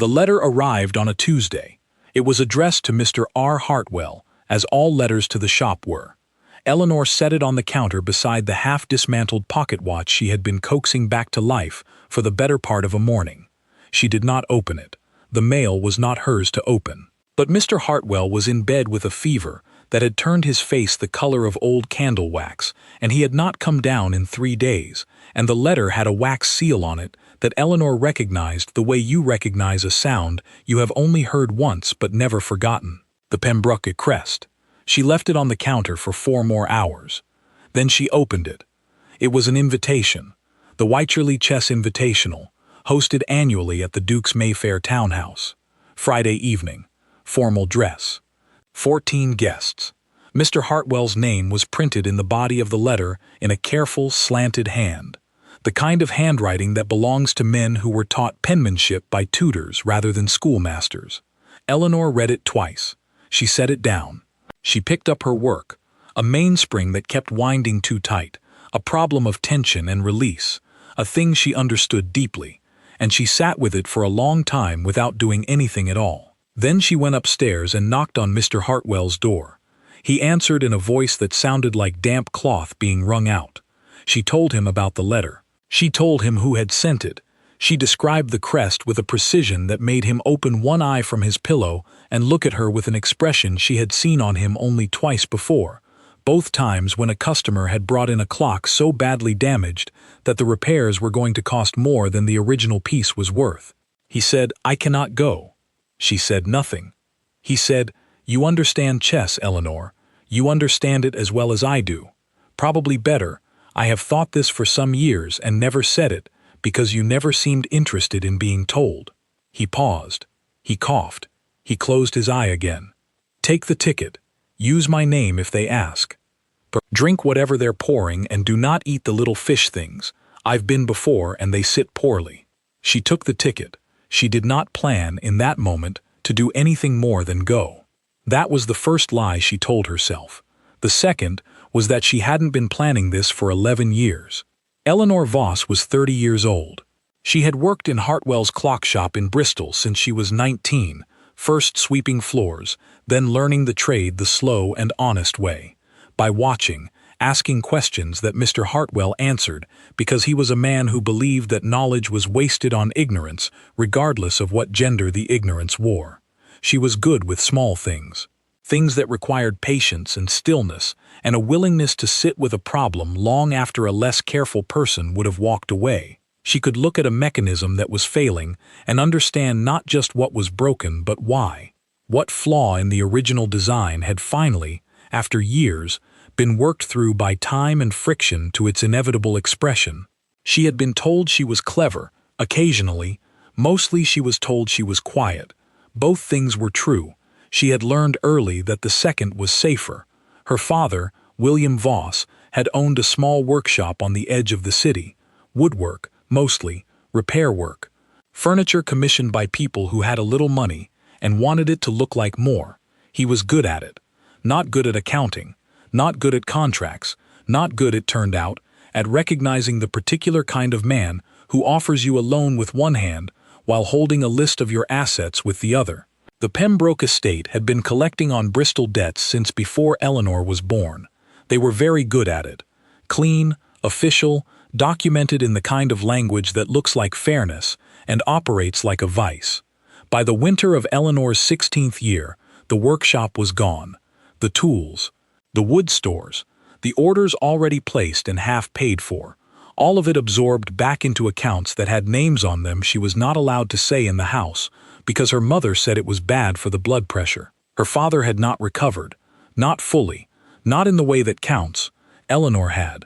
The letter arrived on a Tuesday. It was addressed to Mr. R. Hartwell, as all letters to the shop were. Eleanor set it on the counter beside the half-dismantled pocket watch she had been coaxing back to life for the better part of a morning. She did not open it. The mail was not hers to open. But Mr. Hartwell was in bed with a fever that had turned his face the color of old candle wax, and he had not come down in 3 days, and the letter had a wax seal on it that Eleanor recognized the way you recognize a sound you have only heard once but never forgotten. The Pembroke crest. She left it on the counter for 4 more hours. Then she opened it. It was an invitation, the Wycherley Chess Invitational, hosted annually at the Duke's Mayfair townhouse. Friday evening. Formal dress. 14 guests. Mr. Hartwell's name was printed in the body of the letter in a careful, slanted hand, the kind of handwriting that belongs to men who were taught penmanship by tutors rather than schoolmasters. Eleanor read it twice. She set it down. She picked up her work, a mainspring that kept winding too tight, a problem of tension and release, a thing she understood deeply, and she sat with it for a long time without doing anything at all. Then she went upstairs and knocked on Mr. Hartwell's door. He answered in a voice that sounded like damp cloth being wrung out. She told him about the letter. She told him who had sent it. She described the crest with a precision that made him open one eye from his pillow and look at her with an expression she had seen on him only twice before, both times when a customer had brought in a clock so badly damaged that the repairs were going to cost more than the original piece was worth. He said, "I cannot go." She said nothing. He said, "You understand chess, Eleanor. You understand it as well as I do. Probably better. I have thought this for some years and never said it, because you never seemed interested in being told." He paused. He coughed. He closed his eye again. "Take the ticket. Use my name if they ask. Drink whatever they're pouring and do not eat the little fish things. I've been before and they sit poorly." She took the ticket. She did not plan, in that moment, to do anything more than go. That was the first lie she told herself. The second was that she hadn't been planning this for 11 years. Eleanor Voss was 30 years old. She had worked in Hartwell's clock shop in Bristol since she was 19, first sweeping floors, then learning the trade the slow and honest way, by watching, asking questions that Mr. Hartwell answered because he was a man who believed that knowledge was wasted on ignorance, regardless of what gender the ignorance wore. She was good with small things, things that required patience and stillness and a willingness to sit with a problem long after a less careful person would have walked away. She could look at a mechanism that was failing and understand not just what was broken but why. What flaw in the original design had finally, after years, been worked through by time and friction to its inevitable expression. She had been told she was clever, occasionally. Mostly she was told she was quiet. Both things were true. She had learned early that the second was safer. Her father, William Voss, had owned a small workshop on the edge of the city. Woodwork, mostly, repair work. Furniture commissioned by people who had a little money and wanted it to look like more. He was good at it. Not good at accounting. Not good at contracts. Not good, it turned out, at recognizing the particular kind of man who offers you a loan with one hand while holding a list of your assets with the other. The Pembroke estate had been collecting on Bristol debts since before Eleanor was born. They were very good at it. Clean, official, documented in the kind of language that looks like fairness and operates like a vice. By the winter of Eleanor's 16th year, the workshop was gone. The tools, the wood stores, the orders already placed and half paid for, all of it absorbed back into accounts that had names on them she was not allowed to say in the house because her mother said it was bad for the blood pressure. Her father had not recovered, not fully, not in the way that counts. Eleanor had.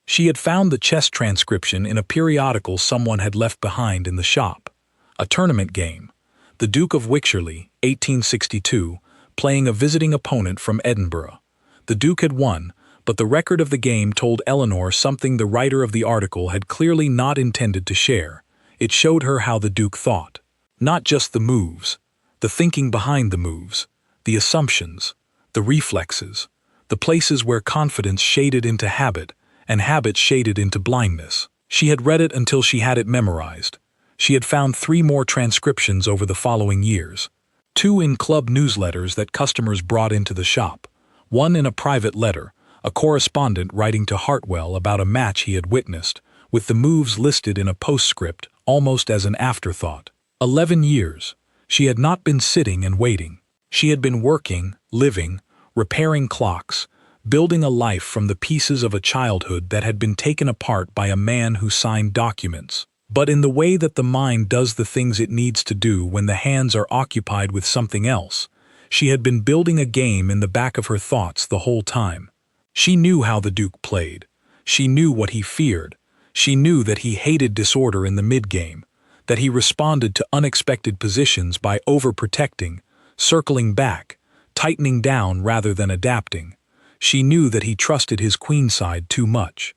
She had found the chess transcription in a periodical someone had left behind in the shop. A tournament game. The Duke of Wycherley, 1862, playing a visiting opponent from Edinburgh. The Duke had won, but the record of the game told Eleanor something the writer of the article had clearly not intended to share. It showed her how the Duke thought. Not just the moves, the thinking behind the moves, the assumptions, the reflexes, the places where confidence shaded into habit and habit shaded into blindness. She had read it until she had it memorized. She had found 3 more transcriptions over the following years. 2 in club newsletters that customers brought into the shop. 1 in a private letter, a correspondent writing to Hartwell about a match he had witnessed, with the moves listed in a postscript almost as an afterthought. 11 years. She had not been sitting and waiting. She had been working, living, repairing clocks, building a life from the pieces of a childhood that had been taken apart by a man who signed documents. But in the way that the mind does the things it needs to do when the hands are occupied with something else, she had been building a game in the back of her thoughts the whole time. She knew how the Duke played. She knew what he feared. She knew that he hated disorder in the mid-game, that he responded to unexpected positions by overprotecting, circling back, tightening down rather than adapting. She knew that he trusted his queenside too much.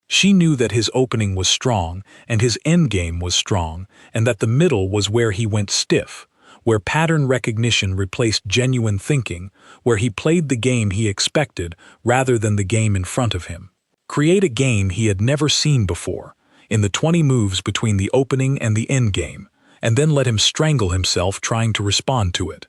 She knew that his opening was strong and his endgame was strong, and that the middle was where he went stiff, where pattern recognition replaced genuine thinking, where he played the game he expected rather than the game in front of him. Create a game he had never seen before, in the 20 moves between the opening and the endgame, and then let him strangle himself trying to respond to it.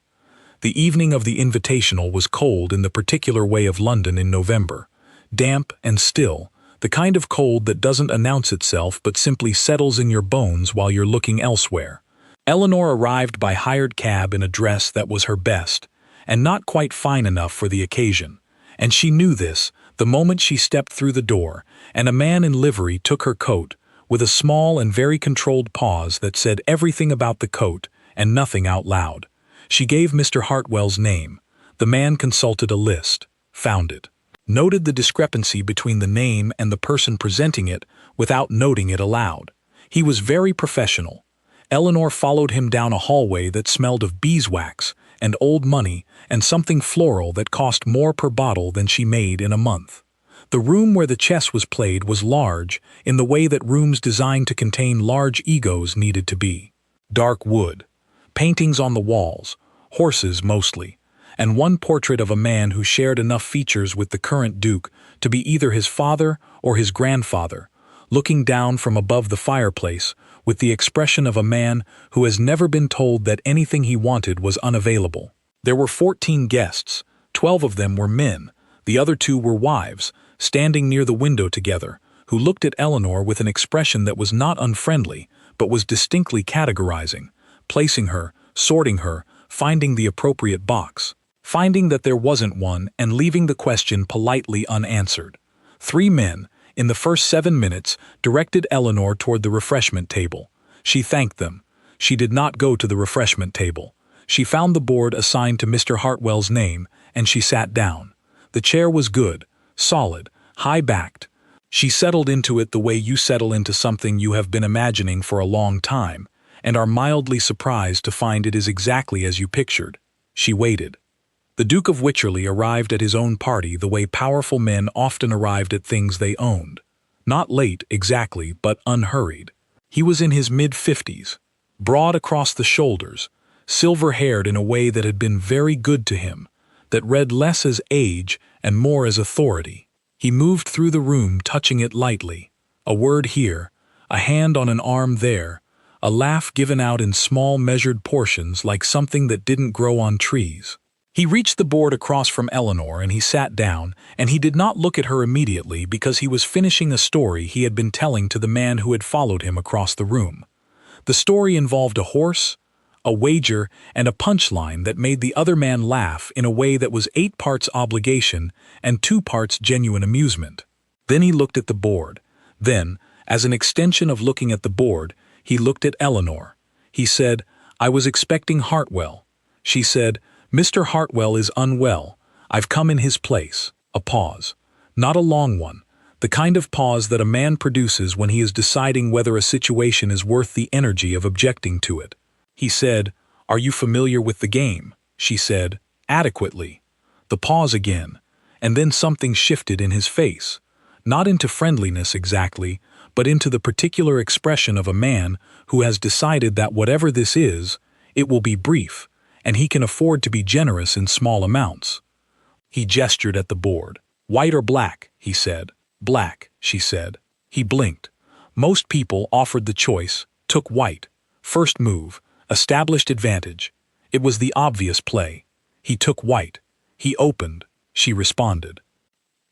The evening of the Invitational was cold in the particular way of London in November, damp and still, the kind of cold that doesn't announce itself but simply settles in your bones while you're looking elsewhere. Eleanor arrived by hired cab in a dress that was her best, and not quite fine enough for the occasion, and she knew this the moment she stepped through the door, and a man in livery took her coat, with a small and very controlled pause that said everything about the coat and nothing out loud. She gave Mr. Hartwell's name. The man consulted a list, found it, noted the discrepancy between the name and the person presenting it without noting it aloud. He was very professional. Eleanor followed him down a hallway that smelled of beeswax and old money and something floral that cost more per bottle than she made in a month. The room where the chess was played was large in the way that rooms designed to contain large egos needed to be. Dark wood, paintings on the walls, horses mostly, and one portrait of a man who shared enough features with the current Duke to be either his father or his grandfather, looking down from above the fireplace with the expression of a man who has never been told that anything he wanted was unavailable. There were 14 guests. 12 of them were men. The other 2 were wives, standing near the window together, who looked at Eleanor with an expression that was not unfriendly, but was distinctly categorizing, placing her, sorting her, finding the appropriate box, finding that there wasn't one and leaving the question politely unanswered. 3 men, in the first 7 minutes, directed Eleanor toward the refreshment table. She thanked them. She did not go to the refreshment table. She found the board assigned to Mr. Hartwell's name, and she sat down. The chair was good, solid, high-backed. She settled into it the way you settle into something you have been imagining for a long time, and are mildly surprised to find it is exactly as you pictured. She waited. The Duke of Wycherley arrived at his own party the way powerful men often arrived at things they owned. Not late, exactly, but unhurried. He was in his mid-50s, broad across the shoulders, silver-haired in a way that had been very good to him, that read less as age and more as authority. He moved through the room touching it lightly, a word here, a hand on an arm there, a laugh given out in small measured portions like something that didn't grow on trees. He reached the board across from Eleanor and he sat down, and he did not look at her immediately because he was finishing a story he had been telling to the man who had followed him across the room. The story involved a horse, a wager, and a punchline that made the other man laugh in a way that was 8 parts obligation and 2 parts genuine amusement. Then he looked at the board. Then, as an extension of looking at the board, he looked at Eleanor. He said, "I was expecting Hartwell." She said, "Mr. Hartwell is unwell. I've come in his place." A pause. Not a long one. The kind of pause that a man produces when he is deciding whether a situation is worth the energy of objecting to it. He said, "Are you familiar with the game?" She said, "Adequately." The pause again. And then something shifted in his face. Not into friendliness exactly, but into the particular expression of a man who has decided that whatever this is, it will be brief, and he can afford to be generous in small amounts. He gestured at the board. "White or black?" he said. "Black," she said. He blinked. Most people offered the choice, took white. First move, established advantage. It was the obvious play. He took white. He opened. She responded.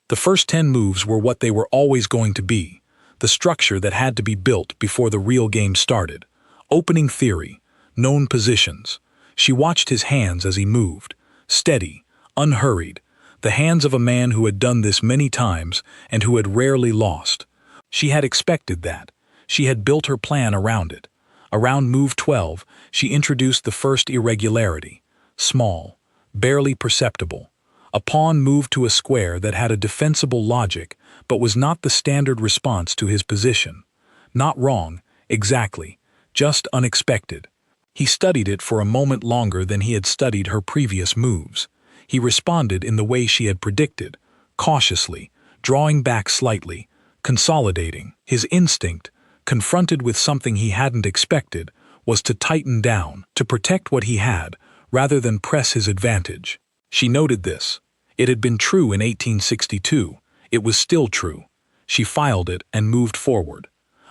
The first 10 moves were what they were always going to be, the structure that had to be built before the real game started. Opening theory, known positions. She watched his hands as he moved, steady, unhurried, the hands of a man who had done this many times and who had rarely lost. She had expected that. She had built her plan around it. Around move 12, she introduced the first irregularity. Small, barely perceptible. A pawn moved to a square that had a defensible logic, but was not the standard response to his position. Not wrong, exactly, just unexpected. He studied it for a moment longer than he had studied her previous moves. He responded in the way she had predicted, cautiously, drawing back slightly, consolidating. His instinct, confronted with something he hadn't expected, was to tighten down, to protect what he had, rather than press his advantage. She noted this. It had been true in 1862. It was still true. She filed it and moved forward.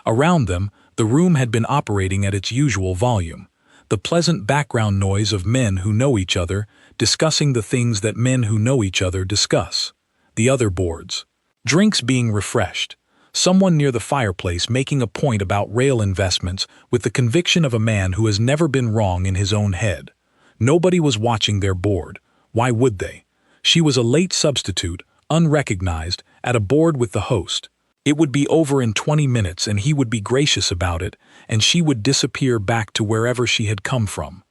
Around them, the room had been operating at its usual volume. The pleasant background noise of men who know each other, discussing the things that men who know each other discuss. The other boards. Drinks being refreshed. Someone near the fireplace making a point about rail investments with the conviction of a man who has never been wrong in his own head. Nobody was watching their board. Why would they? She was a late substitute, unrecognized, at a board with the host. It would be over in 20 minutes and he would be gracious about it, and she would disappear back to wherever she had come from.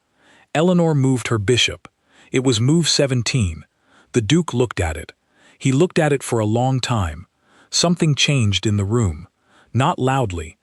Eleanor moved her bishop. It was move 17. The Duke looked at it. He looked at it for a long time. Something changed in the room. Not loudly.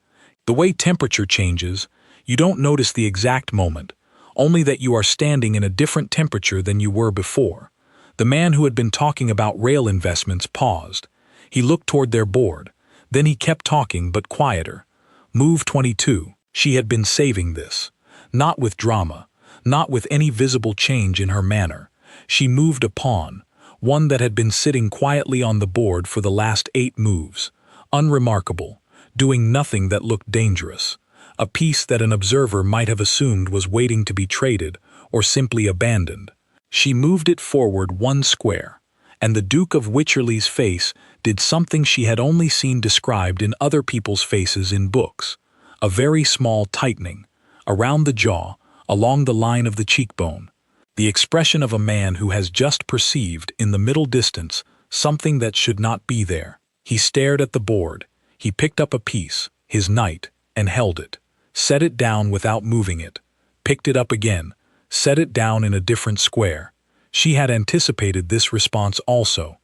The way temperature changes, you don't notice the exact moment, only that you are standing in a different temperature than you were before. The man who had been talking about rail investments paused. He looked toward their board. Then he kept talking, but quieter. Move 22. She had been saving this. Not with drama. Not with any visible change in her manner. She moved a pawn, one that had been sitting quietly on the board for the last 8 moves. Unremarkable, doing nothing that looked dangerous. A piece that an observer might have assumed was waiting to be traded or simply abandoned. She moved it forward 1 square, and the Duke of Wycherley's face did something she had only seen described in other people's faces in books. A very small tightening, around the jaw, along the line of the cheekbone. The expression of a man who has just perceived, in the middle distance, something that should not be there. He stared at the board. He picked up a piece, his knight, and held it. Set it down without moving it. Picked it up again. Set it down in a different square. She had anticipated this response also.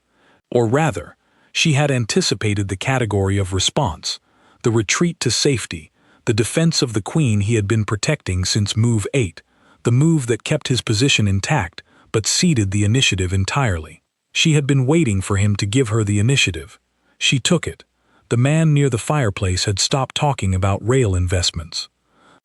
Or rather, she had anticipated the category of response, the retreat to safety, the defense of the queen he had been protecting since move 8, the move that kept his position intact but ceded the initiative entirely. She had been waiting for him to give her the initiative. She took it. The man near the fireplace had stopped talking about rail investments.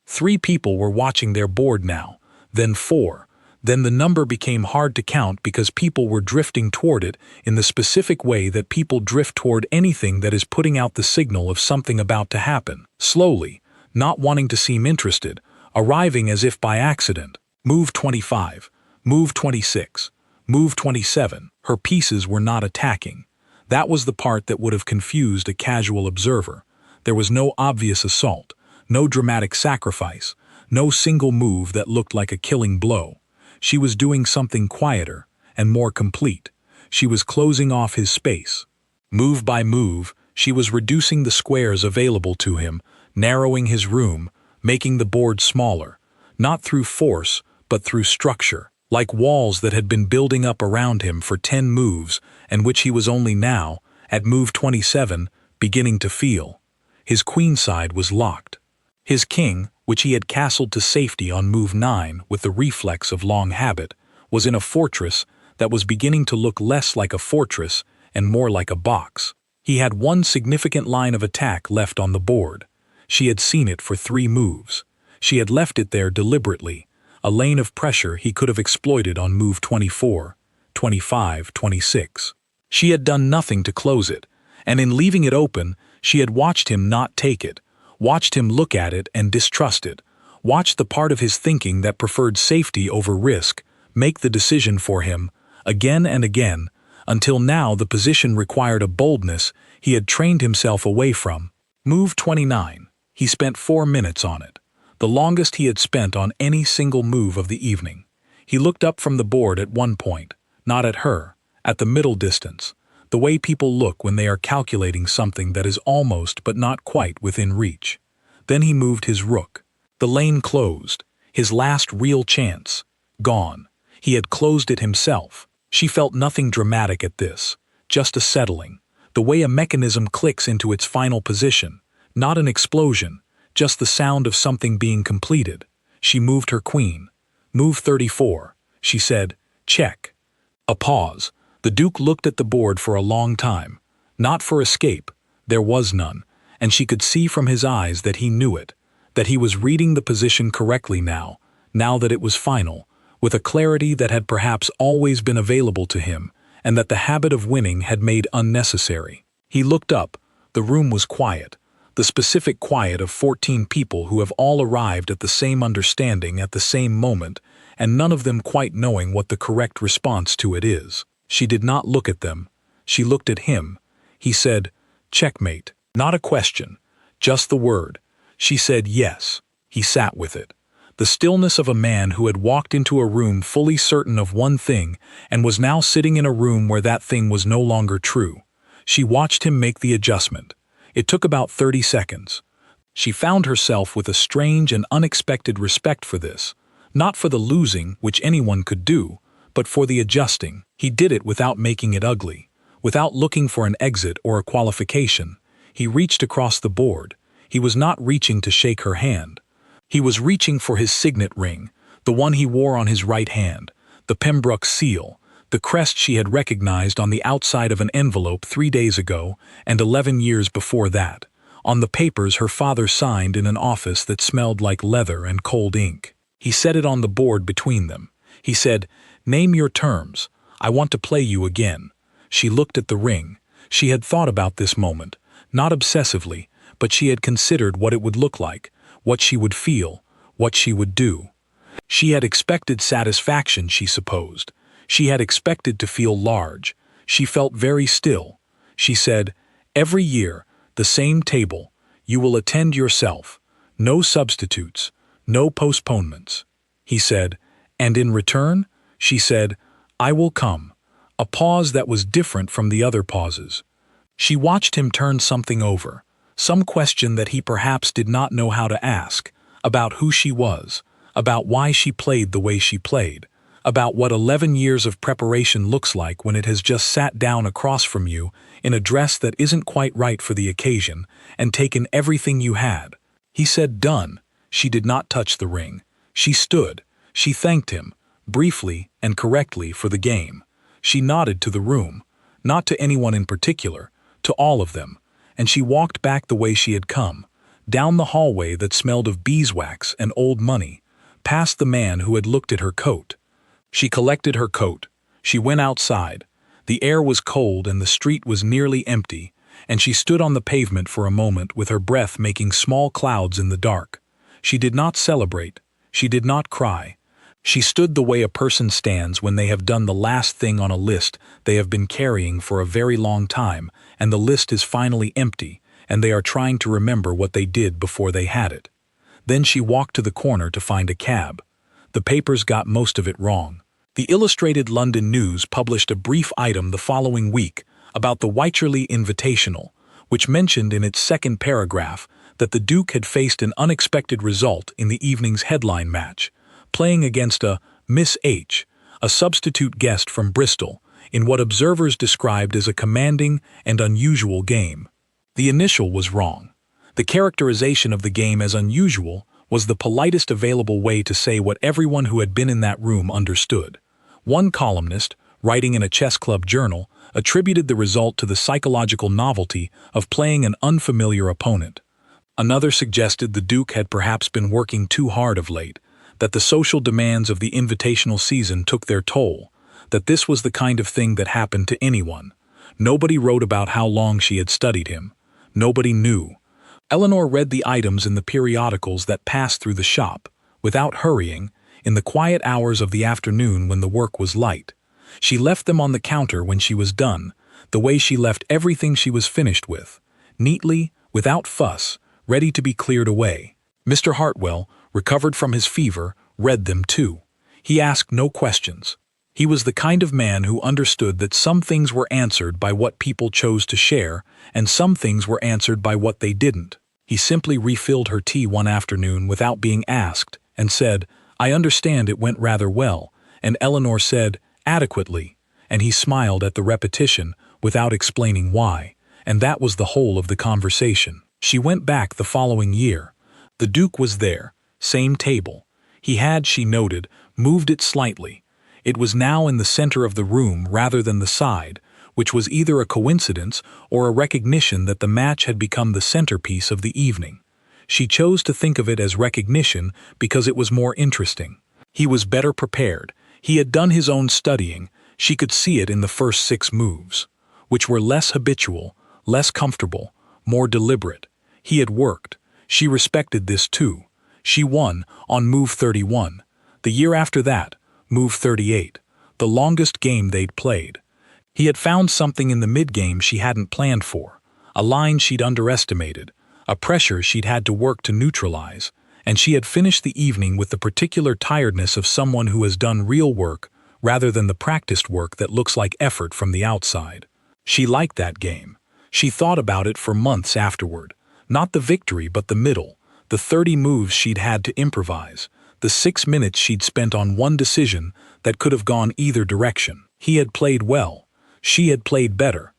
3 people were watching their board now, then 4. Then the number became hard to count because people were drifting toward it in the specific way that people drift toward anything that is putting out the signal of something about to happen, slowly, not wanting to seem interested, arriving as if by accident. Move 25, move 26, move 27. Her pieces were not attacking. That was the part that would have confused a casual observer. There was no obvious assault, no dramatic sacrifice, no single move that looked like a killing blow. She was doing something quieter and more complete. She was closing off his space. Move by move, she was reducing the squares available to him, narrowing his room, making the board smaller, not through force, but through structure, like walls that had been building up around him for 10 moves and which he was only now, at move 27, beginning to feel. His queenside was locked. His king, which he had castled to safety on move 9 with the reflex of long habit, was in a fortress that was beginning to look less like a fortress and more like a box. He had 1 significant line of attack left on the board. She had seen it for 3 moves. She had left it there deliberately, a lane of pressure he could have exploited on move 24, 25, 26. She had done nothing to close it, and in leaving it open, she had watched him not take it, watched him look at it and distrust it, watch the part of his thinking that preferred safety over risk make the decision for him, again and again, until now the position required a boldness he had trained himself away from. Move 29. He spent 4 minutes on it, the longest he had spent on any single move of the evening. He looked up from the board at one point, not at her, at the middle distance, the way people look when they are calculating something that is almost but not quite within reach. Then he moved his rook. The lane closed, his last real chance, gone. He had closed it himself. She felt nothing dramatic at this, just a settling, the way a mechanism clicks into its final position, not an explosion, just the sound of something being completed. She moved her queen. Move 34, she said, check. A pause. The Duke looked at the board for a long time. Not for escape, there was none, and she could see from his eyes that he knew it, that he was reading the position correctly now that it was final, with a clarity that had perhaps always been available to him, and that the habit of winning had made unnecessary. He looked up. The room was quiet, the specific quiet of 14 people who have all arrived at the same understanding at the same moment, and none of them quite knowing what the correct response to it is. She did not look at them. She looked at him. He said, checkmate. Not a question, just the word. She said yes. He sat with it. The stillness of a man who had walked into a room fully certain of one thing and was now sitting in a room where that thing was no longer true. She watched him make the adjustment. It took about 30 seconds. She found herself with a strange and unexpected respect for this, not for the losing, which anyone could do, but for the adjusting. He did it without making it ugly, without looking for an exit or a qualification. He reached across the board. He was not reaching to shake her hand. He was reaching for his signet ring, the one he wore on his right hand, the Pembroke seal, the crest she had recognized on the outside of an envelope 3 days ago and 11 years before that, on the papers her father signed in an office that smelled like leather and cold ink. He set it on the board between them. He said, "Name your terms. I want to play you again." She looked at the ring. She had thought about this moment, not obsessively, but she had considered what it would look like, what she would feel, what she would do. She had expected satisfaction, she supposed. She had expected to feel large. She felt very still. She said, "Every year, the same table. You will attend yourself. No substitutes, no postponements." He said, "And in return?" She said, "I will come." A pause that was different from the other pauses. She watched him turn something over, some question that he perhaps did not know how to ask, about who she was, about why she played the way she played, about what 11 years of preparation looks like when it has just sat down across from you in a dress that isn't quite right for the occasion and taken everything you had. He said done. She did not touch the ring. She stood. She thanked him, briefly and correctly, for the game. She nodded to the room, not to anyone in particular, to all of them, and she walked back the way she had come, down the hallway that smelled of beeswax and old money, past the man who had looked at her coat. She collected her coat. She went outside. The air was cold and the street was nearly empty, and she stood on the pavement for a moment with her breath making small clouds in the dark. She did not celebrate. She did not cry. She stood the way a person stands when they have done the last thing on a list they have been carrying for a very long time, and the list is finally empty, and they are trying to remember what they did before they had it. Then she walked to the corner to find a cab. The papers got most of it wrong. The Illustrated London News published a brief item the following week about the Wycherley Invitational, which mentioned in its second paragraph that the Duke had faced an unexpected result in the evening's headline match, playing against a Miss H, a substitute guest from Bristol, in what observers described as a commanding and unusual game. The initial was wrong. The characterization of the game as unusual was the politest available way to say what everyone who had been in that room understood. One columnist, writing in a chess club journal, attributed the result to the psychological novelty of playing an unfamiliar opponent. Another suggested the Duke had perhaps been working too hard of late, that the social demands of the invitational season took their toll, that this was the kind of thing that happened to anyone. Nobody wrote about how long she had studied him. Nobody knew. Eleanor read the items in the periodicals that passed through the shop. without hurrying, in the quiet hours of the afternoon when the work was light. She left them on the counter when she was done, the way she left everything she was finished with, neatly, without fuss, ready to be cleared away. Mr. Hartwell, recovered from his fever, read them too. He asked no questions. He was the kind of man who understood that some things were answered by what people chose to share, and some things were answered by what they didn't. He simply refilled her tea one afternoon without being asked, and said, "I understand it went rather well," and Eleanor said, "Adequately," and he smiled at the repetition without explaining why, and that was the whole of the conversation. She went back the following year. The Duke was there, same table. He had, she noted, moved it slightly. It was now in the center of the room rather than the side, which was either a coincidence or a recognition that the match had become the centerpiece of the evening. She chose to think of it as recognition because it was more interesting. He was better prepared. He had done his own studying. She could see it in the first 6 moves, which were less habitual, less comfortable, more deliberate. He had worked. She respected this too. She won on move 31. The year after that, move 38, the longest game they'd played. He had found something in the mid-game she hadn't planned for, a line she'd underestimated, a pressure she'd had to work to neutralize, and she had finished the evening with the particular tiredness of someone who has done real work rather than the practiced work that looks like effort from the outside. She liked that game. She thought about it for months afterward, not the victory but the middle, the 30 moves she'd had to improvise, the 6 minutes she'd spent on one decision that could have gone either direction. He had played well. She had played better.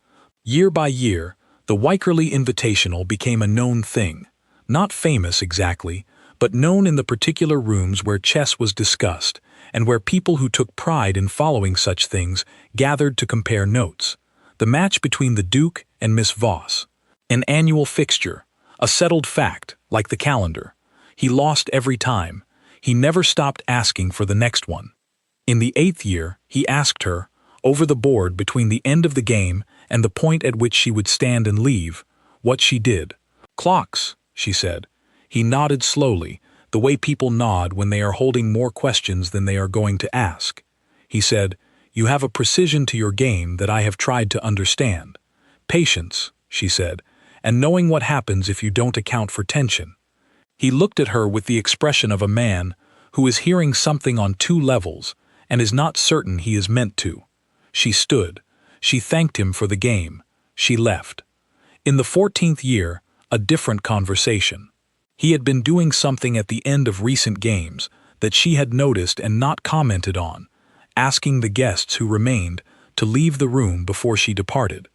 Year by year, the Wycherley Invitational became a known thing. Not famous exactly, but known in the particular rooms where chess was discussed, and where people who took pride in following such things gathered to compare notes. The match between the Duke and Miss Voss. An annual fixture, a settled fact, like the calendar. He lost every time. He never stopped asking for the next one. In the 8th year, he asked her, over the board between the end of the game and the point at which she would stand and leave, what she did. "Clocks," she said. He nodded slowly, the way people nod when they are holding more questions than they are going to ask. He said, "You have a precision to your game that I have tried to understand. Patience," she said, "and knowing what happens if you don't account for tension." He looked at her with the expression of a man who is hearing something on 2 levels and is not certain he is meant to. She stood. She thanked him for the game. She left. In the 14th year, a different conversation. He had been doing something at the end of recent games that she had noticed and not commented on, asking the guests who remained to leave the room before she departed.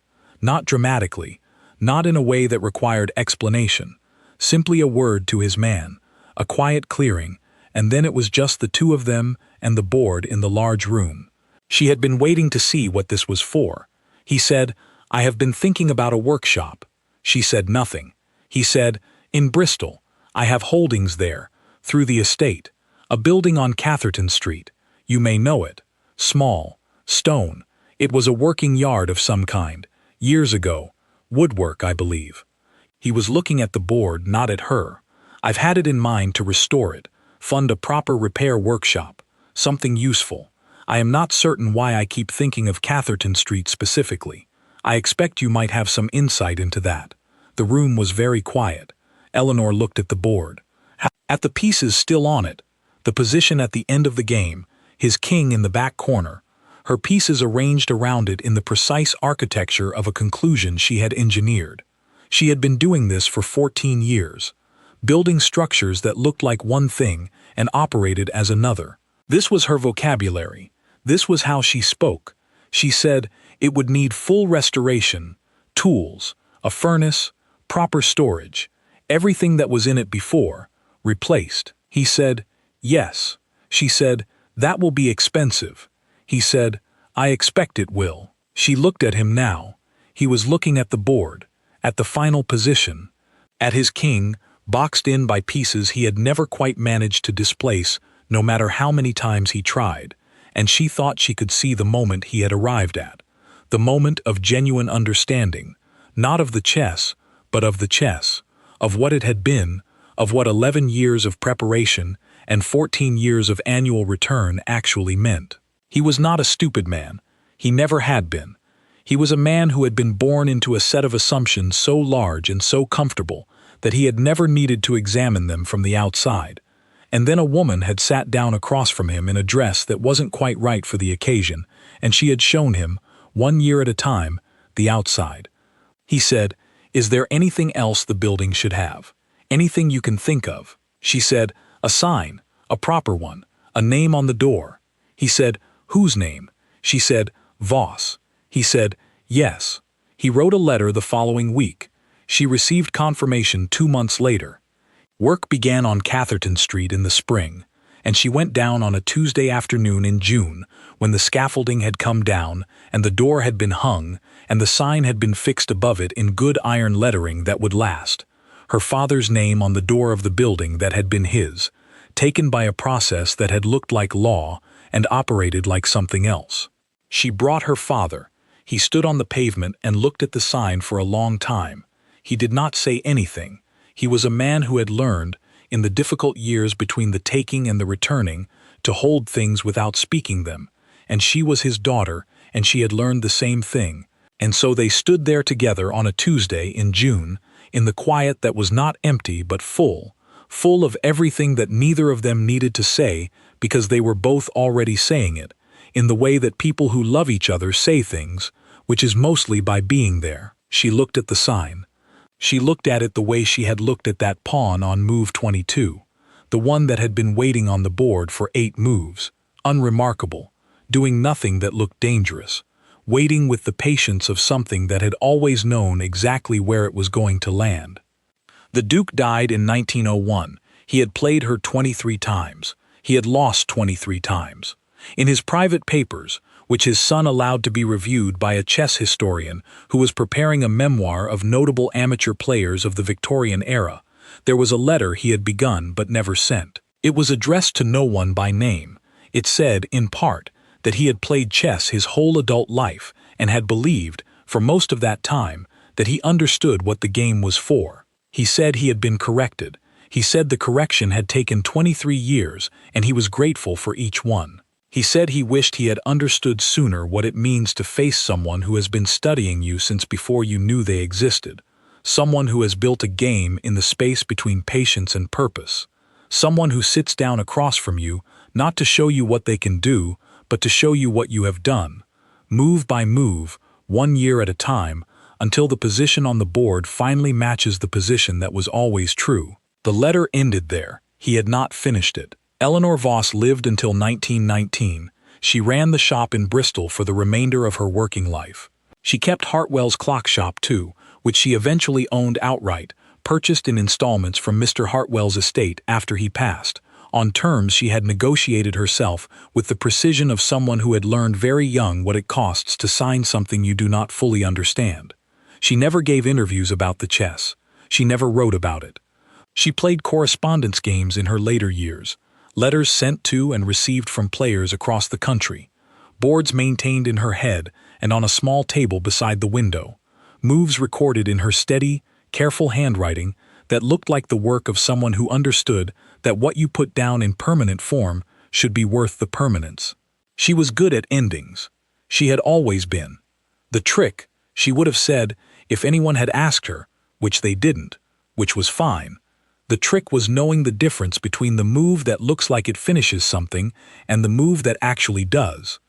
Not dramatically, not in a way that required explanation. Simply a word to his man, a quiet clearing, and then it was just the 2 of them and the board in the large room. She had been waiting to see what this was for. He said, "I have been thinking about a workshop." She said nothing. He said, "In Bristol. I have holdings there, through the estate. A building on Catherton Street. You may know it. Small. Stone. It was a working yard of some kind. Years ago. Woodwork, I believe." He was looking at the board, not at her. "I've had it in mind to restore it, fund a proper repair workshop, something useful. I am not certain why I keep thinking of Catherton Street specifically. I expect you might have some insight into that." The room was very quiet. Eleanor looked at the board. At the pieces still on it, the position at the end of the game, his king in the back corner, her pieces arranged around it in the precise architecture of a conclusion she had engineered. She had been doing this for 14 years, building structures that looked like one thing and operated as another. This was her vocabulary. This was how she spoke. She said it would need full restoration, tools, a furnace, proper storage, everything that was in it before, replaced. He said, "Yes." She said, "That will be expensive." He said, "I expect it will." She looked at him now. He was looking at the board, at the final position, at his king, boxed in by pieces he had never quite managed to displace, no matter how many times he tried, and she thought she could see the moment he had arrived at, the moment of genuine understanding, not of the chess, but of the chess, of what it had been, of what 11 years of preparation and 14 years of annual return actually meant. He was not a stupid man. He never had been. He was a man who had been born into a set of assumptions so large and so comfortable that he had never needed to examine them from the outside. And then a woman had sat down across from him in a dress that wasn't quite right for the occasion, and she had shown him, 1 year at a time, the outside. He said, "Is there anything else the building should have? Anything you can think of?" She said, "A sign, a proper one, a name on the door." He said, "Whose name?" She said, "Voss." He said, "Yes." He wrote a letter the following week. She received confirmation 2 months later. Work began on Catherton Street in the spring, and she went down on a Tuesday afternoon in June when the scaffolding had come down and the door had been hung and the sign had been fixed above it in good iron lettering that would last. Her father's name on the door of the building that had been his, taken by a process that had looked like law and operated like something else. She brought her father. He stood on the pavement and looked at the sign for a long time. He did not say anything. He was a man who had learned, in the difficult years between the taking and the returning, to hold things without speaking them, and she was his daughter, and she had learned the same thing, and so they stood there together on a Tuesday in June, in the quiet that was not empty but full of everything that neither of them needed to say because they were both already saying it, in the way that people who love each other say things, which is mostly by being there. She looked at the sign. She looked at it the way she had looked at that pawn on move 22, the one that had been waiting on the board for 8 moves, unremarkable, doing nothing that looked dangerous, waiting with the patience of something that had always known exactly where it was going to land. The Duke died in 1901. He had played her 23 times. He had lost 23 times. In his private papers, which his son allowed to be reviewed by a chess historian who was preparing a memoir of notable amateur players of the Victorian era, there was a letter he had begun but never sent. It was addressed to no one by name. It said, in part, that he had played chess his whole adult life and had believed, for most of that time, that he understood what the game was for. He said he had been corrected. He said the correction had taken 23 years and he was grateful for each one. He said he wished he had understood sooner what it means to face someone who has been studying you since before you knew they existed, someone who has built a game in the space between patience and purpose, someone who sits down across from you not to show you what they can do, but to show you what you have done, move by move, 1 year at a time, until the position on the board finally matches the position that was always true. The letter ended there. He had not finished it. Eleanor Voss lived until 1919. She ran the shop in Bristol for the remainder of her working life. She kept Hartwell's clock shop too, which she eventually owned outright, purchased in installments from Mr. Hartwell's estate after he passed, on terms she had negotiated herself with the precision of someone who had learned very young what it costs to sign something you do not fully understand. She never gave interviews about the chess. She never wrote about it. She played correspondence games in her later years, letters sent to and received from players across the country, boards maintained in her head and on a small table beside the window, moves recorded in her steady, careful handwriting that looked like the work of someone who understood that what you put down in permanent form should be worth the permanence. She was good at endings. She had always been. The trick, she would have said, if anyone had asked her, which they didn't, which was fine. The trick was knowing the difference between the move that looks like it finishes something and the move that actually does.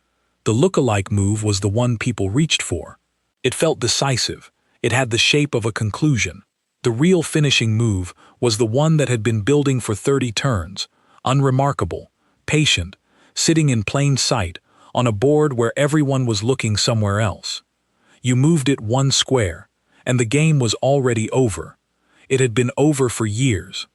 The look-alike move was the one people reached for. It felt decisive. It had the shape of a conclusion. The real finishing move was the one that had been building for 30 turns, unremarkable, patient, sitting in plain sight, on a board where everyone was looking somewhere else. You moved it 1 square, and the game was already over. It had been over for years.